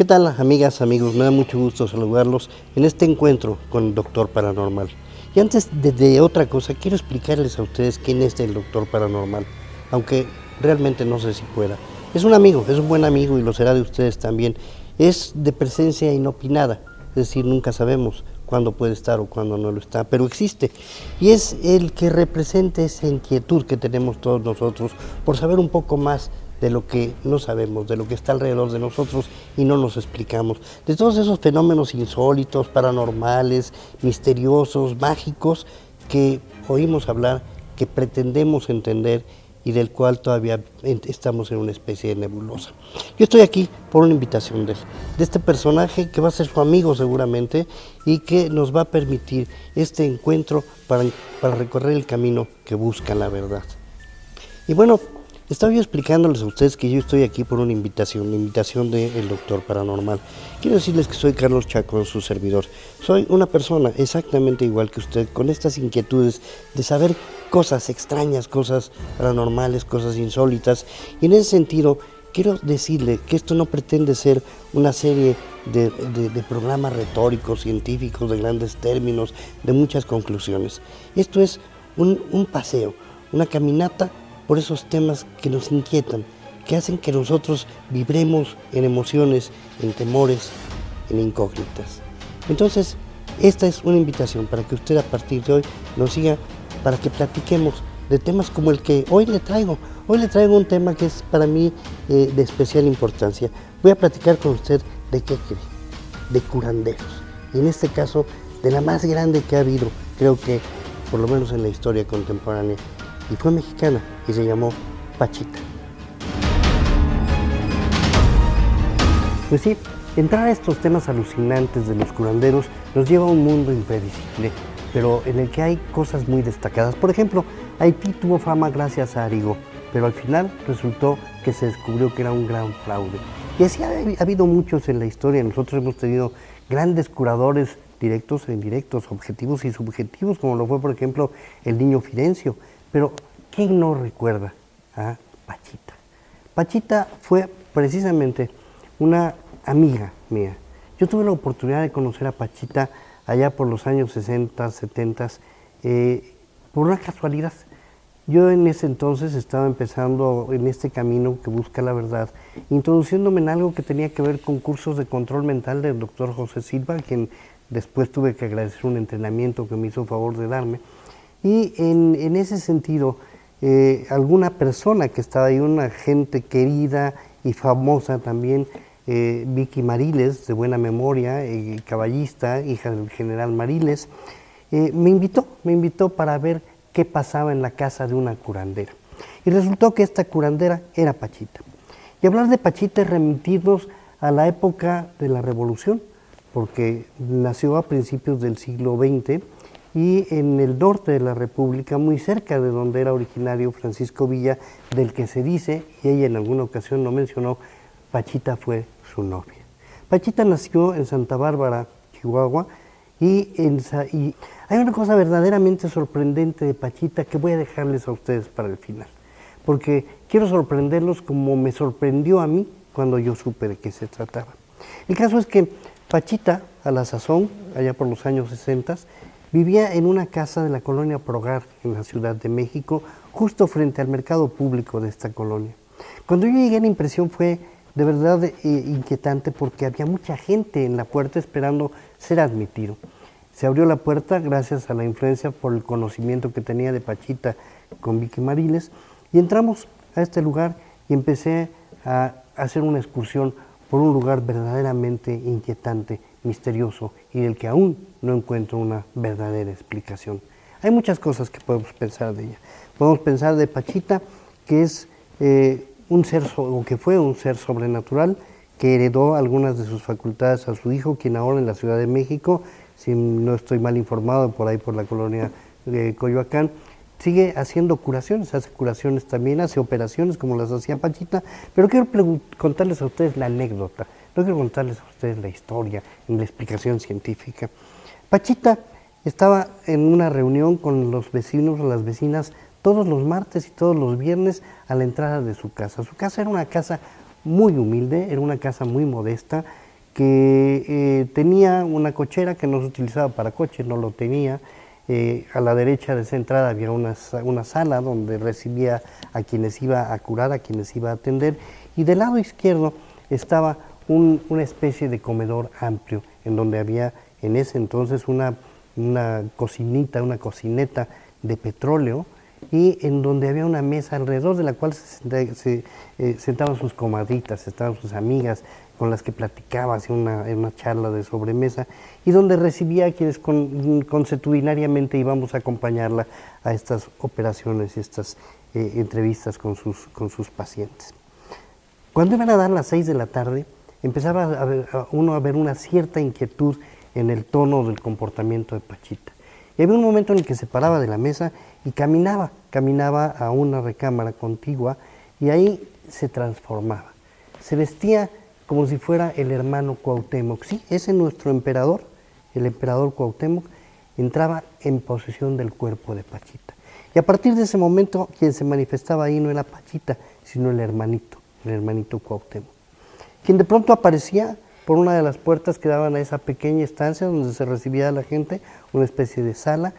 ¿Qué tal, amigas, amigos? Me da mucho gusto saludarlos en este encuentro con el Doctor Paranormal. Y antes de otra cosa, quiero explicarles a ustedes quién es el Doctor Paranormal, aunque realmente no sé si pueda. Es un amigo, es un buen amigo y lo será de ustedes también. Es de presencia inopinada, es decir, nunca sabemos cuándo puede estar o cuándo no lo está, pero existe. Y es el que representa esa inquietud que tenemos todos nosotros por saber un poco más de lo que no sabemos, de lo que está alrededor de nosotros y no nos explicamos, de todos esos fenómenos insólitos, paranormales, misteriosos, mágicos, que oímos hablar, que pretendemos entender y del cual todavía estamos en una especie de nebulosa. Yo estoy aquí por una invitación de este personaje que va a ser su amigo seguramente y que nos va a permitir este encuentro para recorrer el camino que busca la verdad. Y bueno, estaba yo explicándoles a ustedes que yo estoy aquí por una invitación del Doctor Paranormal. Quiero decirles que soy Carlos Chacón, su servidor. Soy una persona exactamente igual que usted, con estas inquietudes de saber cosas extrañas, cosas paranormales, cosas insólitas. Y en ese sentido, quiero decirle que esto no pretende ser una serie de programas retóricos, científicos, de grandes términos, de muchas conclusiones. Esto es un paseo, una caminata por esos temas que nos inquietan, que hacen que nosotros vibremos en emociones, en temores, en incógnitas. Entonces, esta es una invitación para que usted a partir de hoy nos siga, para que platiquemos de temas como el que hoy le traigo. Hoy le traigo un tema que es para mí de especial importancia. Voy a platicar con usted de qué cree, de curanderos. Y en este caso, de la más grande que ha habido, creo que por lo menos en la historia contemporánea. Y fue mexicana y se llamó Pachita. Pues sí, entrar a estos temas alucinantes de los curanderos nos lleva a un mundo impredecible, pero en el que hay cosas muy destacadas. Por ejemplo, Haití tuvo fama gracias a Arigó, pero al final resultó que se descubrió que era un gran fraude. Y así ha habido muchos en la historia. Nosotros hemos tenido grandes curadores directos e indirectos, objetivos y subjetivos, como lo fue, por ejemplo, el niño Fidencio. Pero, ¿quién no recuerda a Pachita? Pachita fue precisamente una amiga mía. Yo tuve la oportunidad de conocer a Pachita allá por los años 60, 70, por una casualidad. Yo en ese entonces estaba empezando en este camino que busca la verdad, introduciéndome en algo que tenía que ver con cursos de control mental del doctor José Silva, quien después tuve que agradecer un entrenamiento que me hizo favor de darme. Y en ese sentido, alguna persona que estaba ahí, una gente querida y famosa también, Vicky Mariles, de buena memoria, caballista, hija del general Mariles, me invitó para ver qué pasaba en la casa de una curandera. Y resultó que esta curandera era Pachita. Y hablar de Pachita es remitirnos a la época de la Revolución, porque nació a principios del siglo XX, y en el norte de la República, muy cerca de donde era originario Francisco Villa, del que se dice, y ella en alguna ocasión lo mencionó, Pachita fue su novia. Pachita nació en Santa Bárbara, Chihuahua, y hay una cosa verdaderamente sorprendente de Pachita que voy a dejarles a ustedes para el final, porque quiero sorprenderlos como me sorprendió a mí cuando yo supe de qué se trataba. El caso es que Pachita, a la sazón, allá por los años 60, vivía en una casa de la colonia Progar, en la Ciudad de México, justo frente al mercado público de esta colonia. Cuando yo llegué, la impresión fue de verdad inquietante, porque había mucha gente en la puerta esperando ser admitido. Se abrió la puerta gracias a la influencia por el conocimiento que tenía de Pachita con Vicky Mariles, y entramos a este lugar y empecé a hacer una excursión por un lugar verdaderamente inquietante, misterioso, y del que aún no encuentro una verdadera explicación. Hay muchas cosas que podemos pensar de ella. Podemos pensar de Pachita, que es un ser, o que fue un ser sobrenatural, que heredó algunas de sus facultades a su hijo, quien ahora en la Ciudad de México, si no estoy mal informado, por ahí por la colonia de Coyoacán, sigue haciendo curaciones, hace curaciones también, hace operaciones como las hacía Pachita, pero quiero contarles a ustedes la anécdota, no quiero contarles a ustedes la historia, ni la explicación científica. Pachita estaba en una reunión con los vecinos o las vecinas todos los martes y todos los viernes a la entrada de su casa. Su casa era una casa muy humilde, era una casa muy modesta, que tenía una cochera que no se utilizaba para coche, no lo tenía. A la derecha de esa entrada había una sala donde recibía a quienes iba a curar, a quienes iba a atender, y del lado izquierdo estaba una especie de comedor amplio, en donde había en ese entonces una cocineta de petróleo, y en donde había una mesa alrededor de la cual se sentaban sus comadritas, estaban sus amigas con las que platicaba, hacía una charla de sobremesa, y donde recibía a quienes consuetudinariamente íbamos a acompañarla a estas operaciones, estas entrevistas con sus pacientes. Cuando iban a dar las 6 de la tarde, empezaba uno a ver una cierta inquietud en el tono del comportamiento de Pachita. Y había un momento en el que se paraba de la mesa y caminaba a una recámara contigua, y ahí se transformaba. Se vestía como si fuera el hermano Cuauhtémoc. Sí, ese nuestro emperador, el emperador Cuauhtémoc, entraba en posesión del cuerpo de Pachita. Y a partir de ese momento, quien se manifestaba ahí no era Pachita, sino el hermanito Cuauhtémoc, quien de pronto aparecía por una de las puertas que daban a esa pequeña estancia donde se recibía a la gente, una especie de sala,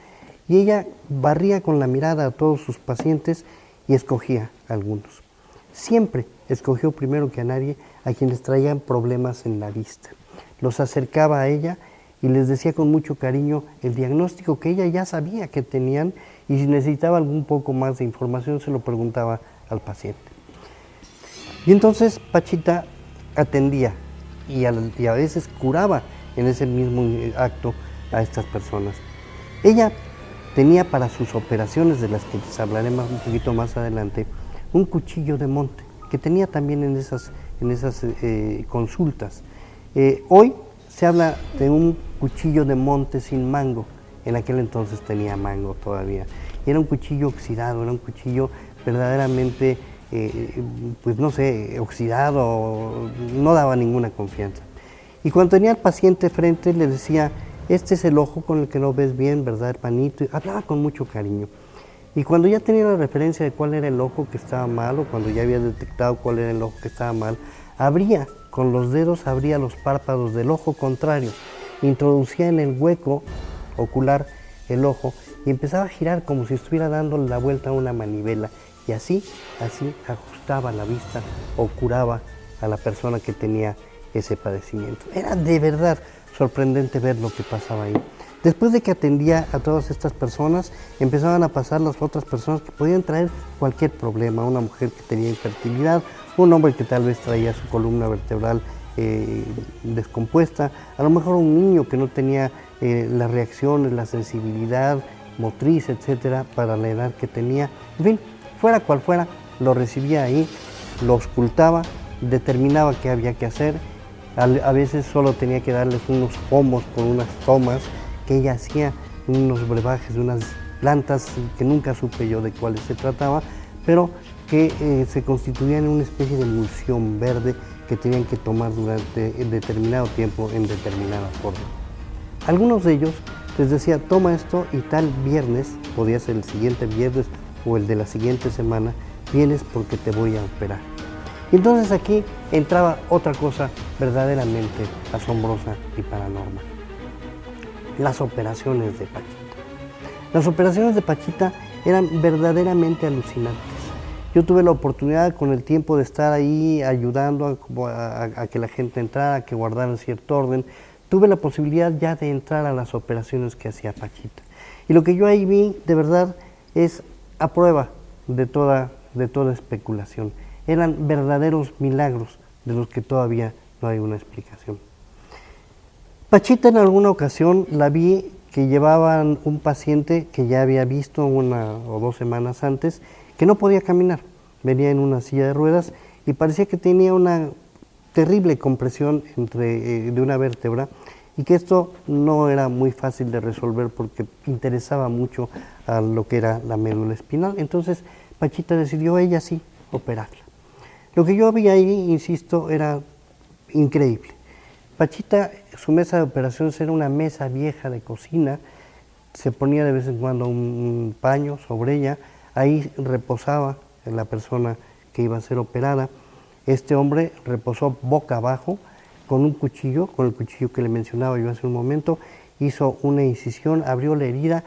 y ella barría con la mirada a todos sus pacientes y escogía a algunos. Siempre escogió primero que a nadie a quienes traían problemas en la vista. Los acercaba a ella y les decía con mucho cariño el diagnóstico que ella ya sabía que tenían, y si necesitaba algún poco más de información se lo preguntaba al paciente. Y entonces Pachita atendía y a veces curaba en ese mismo acto a estas personas. Ella tenía para sus operaciones, de las que les hablaré un poquito más adelante, un cuchillo de monte, que tenía también en esas consultas. Hoy se habla de un cuchillo de monte sin mango, en aquel entonces tenía mango todavía. Era un cuchillo oxidado, era un cuchillo verdaderamente, pues no sé, oxidado, no daba ninguna confianza. Y cuando tenía al paciente frente le decía: este es el ojo con el que no ves bien, ¿verdad, hermanito? Y hablaba con mucho cariño. Y cuando ya tenía la referencia de cuál era el ojo que estaba mal, o cuando ya había detectado cuál era el ojo que estaba mal, abría con los dedos, abría los párpados del ojo contrario, introducía en el hueco ocular el ojo y empezaba a girar como si estuviera dándole la vuelta a una manivela, y así ajustaba la vista o curaba a la persona que tenía ese padecimiento. Era de verdad sorprendente ver lo que pasaba ahí. Después de que atendía a todas estas personas, empezaban a pasar las otras personas que podían traer cualquier problema: una mujer que tenía infertilidad, un hombre que tal vez traía su columna vertebral descompuesta, a lo mejor un niño que no tenía las reacciones, la sensibilidad motriz, etcétera, para la edad que tenía. En fin, fuera cual fuera, lo recibía ahí, lo auscultaba, determinaba qué había que hacer. A veces solo tenía que darles unos pomos con unas tomas que ella hacía, unos brebajes de unas plantas que nunca supe yo de cuáles se trataba, pero que se constituían en una especie de emulsión verde que tenían que tomar durante determinado tiempo en determinada forma. Algunos de ellos les decía: toma esto y tal viernes, podía ser el siguiente viernes o el de la siguiente semana, vienes porque te voy a operar. Y entonces aquí entraba otra cosa verdaderamente asombrosa y paranormal: las operaciones de Pachita. Las operaciones de Pachita eran verdaderamente alucinantes. Yo tuve la oportunidad con el tiempo de estar ahí ayudando a que la gente entrara, a que guardaran cierto orden. Tuve la posibilidad ya de entrar a las operaciones que hacía Pachita. Y lo que yo ahí vi, de verdad, es a prueba de toda especulación. Eran verdaderos milagros de los que todavía no hay una explicación. Pachita, en alguna ocasión la vi que llevaban un paciente que ya había visto 1 o 2 semanas antes, que no podía caminar, venía en una silla de ruedas y parecía que tenía una terrible compresión de una vértebra, y que esto no era muy fácil de resolver porque interesaba mucho a lo que era la médula espinal. Entonces Pachita decidió ella sí operarla. Lo que yo vi ahí, insisto, era increíble. Pachita, su mesa de operaciones era una mesa vieja de cocina, se ponía de vez en cuando un paño sobre ella, ahí reposaba la persona que iba a ser operada. Este hombre reposó boca abajo, con un cuchillo, con el cuchillo que le mencionaba yo hace un momento, hizo una incisión, abrió la herida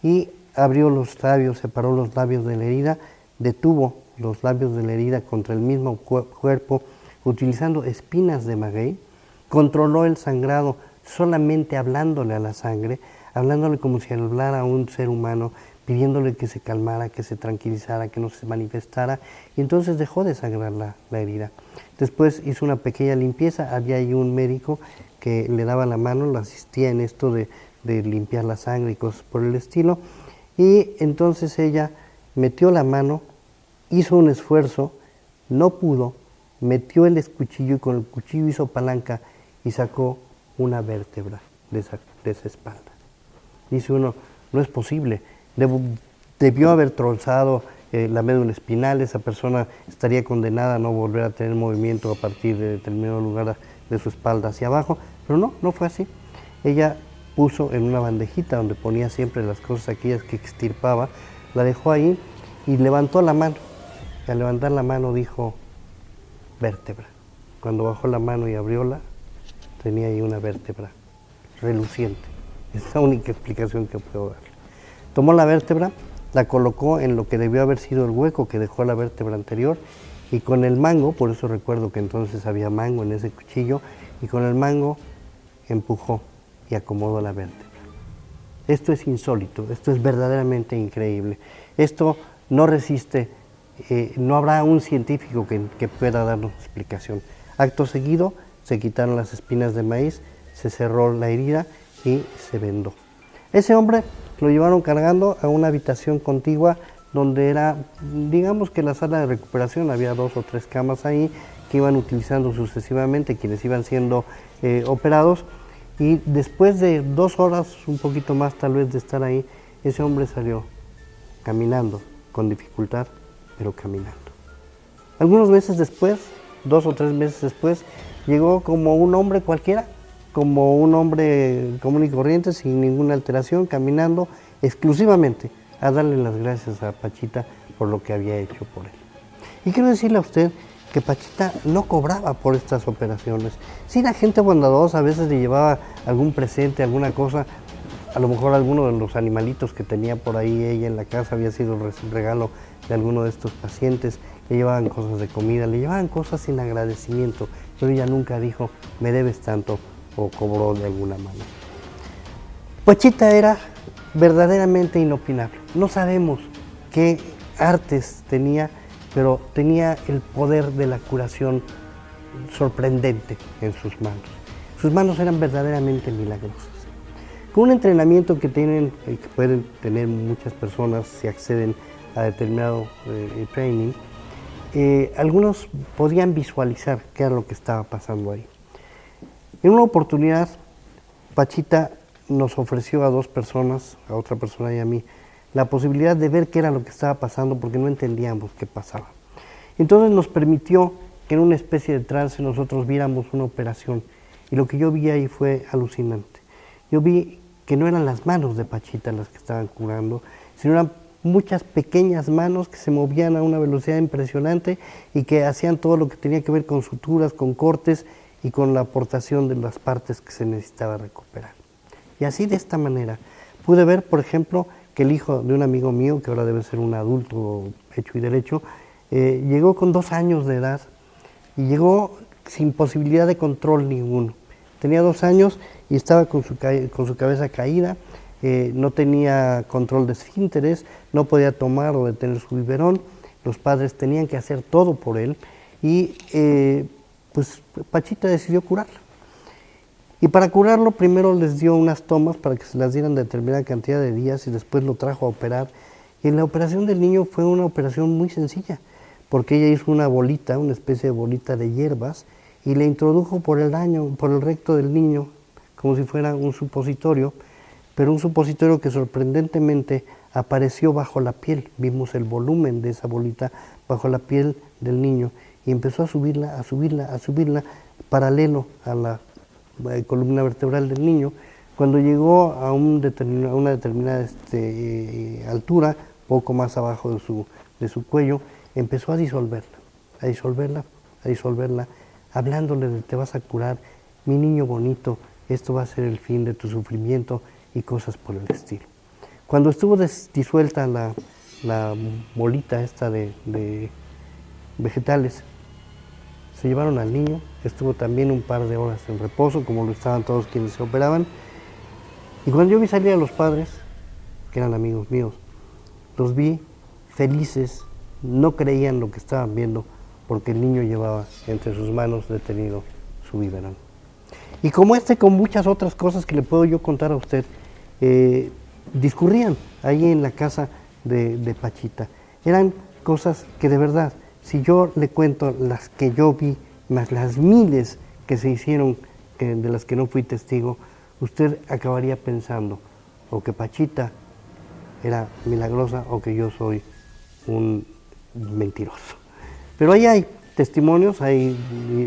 y abrió los labios, separó los labios de la herida, detuvo los labios de la herida contra el mismo cuerpo, utilizando espinas de maguey, controló el sangrado solamente hablándole a la sangre, hablándole como si hablara a un ser humano, pidiéndole que se calmara, que se tranquilizara, que no se manifestara, y entonces dejó de sangrar la herida. Después hizo una pequeña limpieza, había ahí un médico que le daba la mano, le asistía en esto de limpiar la sangre y cosas por el estilo, y entonces ella metió la mano, hizo un esfuerzo, no pudo, metió el cuchillo y con el cuchillo hizo palanca y sacó una vértebra de esa espalda. Dice uno, no es posible, debió haber trozado la médula espinal, esa persona estaría condenada a no volver a tener movimiento a partir de determinado lugar de su espalda hacia abajo, pero no, no fue así. Ella puso en una bandejita donde ponía siempre las cosas aquellas que extirpaba, la dejó ahí y levantó la mano. Y al levantar la mano dijo, vértebra. Cuando bajó la mano y abrióla, tenía ahí una vértebra reluciente. Es la única explicación que puedo darle. Tomó la vértebra, la colocó en lo que debió haber sido el hueco que dejó la vértebra anterior y con el mango, por eso recuerdo que entonces había mango en ese cuchillo, y con el mango empujó y acomodó la vértebra. Esto es insólito, esto es verdaderamente increíble. Esto no resiste, no habrá un científico que pueda darnos explicación. Acto seguido, se quitaron las espinas de maíz, se cerró la herida y se vendó. Ese hombre lo llevaron cargando a una habitación contigua donde era, digamos que la sala de recuperación, había 2 o 3 camas ahí que iban utilizando sucesivamente quienes iban siendo operados, y después de 2 horas, un poquito más tal vez de estar ahí, ese hombre salió caminando, con dificultad, pero caminando. Algunos meses después, 2 o 3 meses después, llegó como un hombre cualquiera, como un hombre común y corriente, sin ninguna alteración, caminando exclusivamente a darle las gracias a Pachita por lo que había hecho por él. Y quiero decirle a usted que Pachita no cobraba por estas operaciones. Sí, la gente bondadosa a veces le llevaba algún presente, alguna cosa, a lo mejor alguno de los animalitos que tenía por ahí ella en la casa había sido el regalo de alguno de estos pacientes, le llevaban cosas de comida, le llevaban cosas sin agradecimiento, pero ella nunca dijo, me debes tanto, o cobró de alguna manera. Pachita era verdaderamente inopinable. No sabemos qué artes tenía, pero tenía el poder de la curación sorprendente en sus manos. Sus manos eran verdaderamente milagrosas. Con un entrenamiento que tienen, que pueden tener muchas personas si acceden a determinado training, algunos podían visualizar qué era lo que estaba pasando ahí. En una oportunidad, Pachita nos ofreció a 2 personas, a otra persona y a mí, la posibilidad de ver qué era lo que estaba pasando porque no entendíamos qué pasaba. Entonces nos permitió que en una especie de trance nosotros viéramos una operación y lo que yo vi ahí fue alucinante. Yo vi que no eran las manos de Pachita las que estaban curando, sino eran muchas pequeñas manos que se movían a una velocidad impresionante y que hacían todo lo que tenía que ver con suturas, con cortes y con la aportación de las partes que se necesitaba recuperar. Y así de esta manera pude ver, por ejemplo, que el hijo de un amigo mío, que ahora debe ser un adulto hecho y derecho, llegó con 2 años de edad y llegó sin posibilidad de control ninguno. Tenía 2 años y estaba con su cabeza caída, no tenía control de esfínteres, no podía tomar o detener su biberón, los padres tenían que hacer todo por él y pues Pachita decidió curarlo. Y para curarlo primero les dio unas tomas para que se las dieran determinada cantidad de días y después lo trajo a operar. Y en la operación del niño fue una operación muy sencilla, porque ella hizo una bolita, una especie de bolita de hierbas, y le introdujo por el recto del niño, como si fuera un supositorio, pero un supositorio que sorprendentemente apareció bajo la piel. Vimos el volumen de esa bolita bajo la piel del niño y empezó a subirla, a subirla, a subirla, paralelo a la columna vertebral del niño. Cuando llegó a una determinada altura, poco más abajo de su cuello, empezó a disolverla, a disolverla, a disolverla, hablándole de te vas a curar, mi niño bonito, esto va a ser el fin de tu sufrimiento y cosas por el estilo. Cuando estuvo disuelta la bolita esta de vegetales, se llevaron al niño, estuvo también un par de horas en reposo, como lo estaban todos quienes se operaban, y cuando yo vi salir a los padres, que eran amigos míos, los vi felices, no creían lo que estaban viendo, porque el niño llevaba entre sus manos detenido su biberón. Y como con muchas otras cosas que le puedo yo contar a usted, discurrían ahí en la casa de Pachita. Eran cosas que de verdad, si yo le cuento las que yo vi, más las miles que se hicieron, de las que no fui testigo, usted acabaría pensando o que Pachita era milagrosa o que yo soy un mentiroso. Pero ahí hay testimonios, hay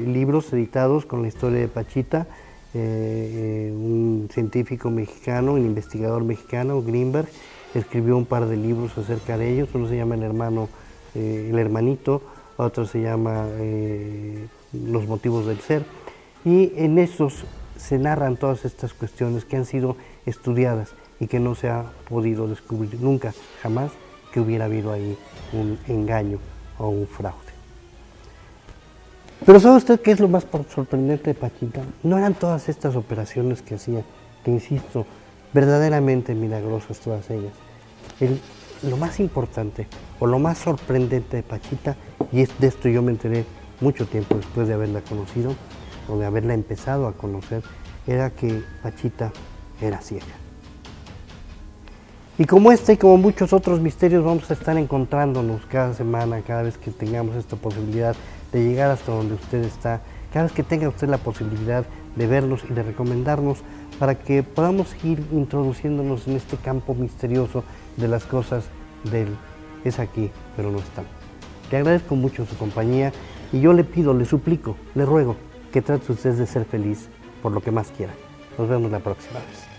libros editados con la historia de Pachita, un científico mexicano, un investigador mexicano, Greenberg, escribió un par de libros acerca de ellos. Uno se llama El Hermanito, otro se llama Los Motivos del Ser, y en esos se narran todas estas cuestiones que han sido estudiadas y que no se ha podido descubrir nunca, jamás, que hubiera habido ahí un engaño o un fraude. Pero ¿sabe usted qué es lo más sorprendente de Pachita? No eran todas estas operaciones que hacía, que insisto, verdaderamente milagrosas todas ellas. Lo más importante o lo más sorprendente de Pachita, y de esto yo me enteré mucho tiempo después de haberla conocido, o de haberla empezado a conocer, era que Pachita era ciega. Y como este y como muchos otros misterios vamos a estar encontrándonos cada semana, cada vez que tengamos esta posibilidad de llegar hasta donde usted está, cada vez que tenga usted la posibilidad de vernos y de recomendarnos para que podamos seguir introduciéndonos en este campo misterioso de las cosas del es aquí, pero no está. Le agradezco mucho su compañía y yo le pido, le suplico, le ruego que trate usted de ser feliz por lo que más quiera. Nos vemos la próxima vez.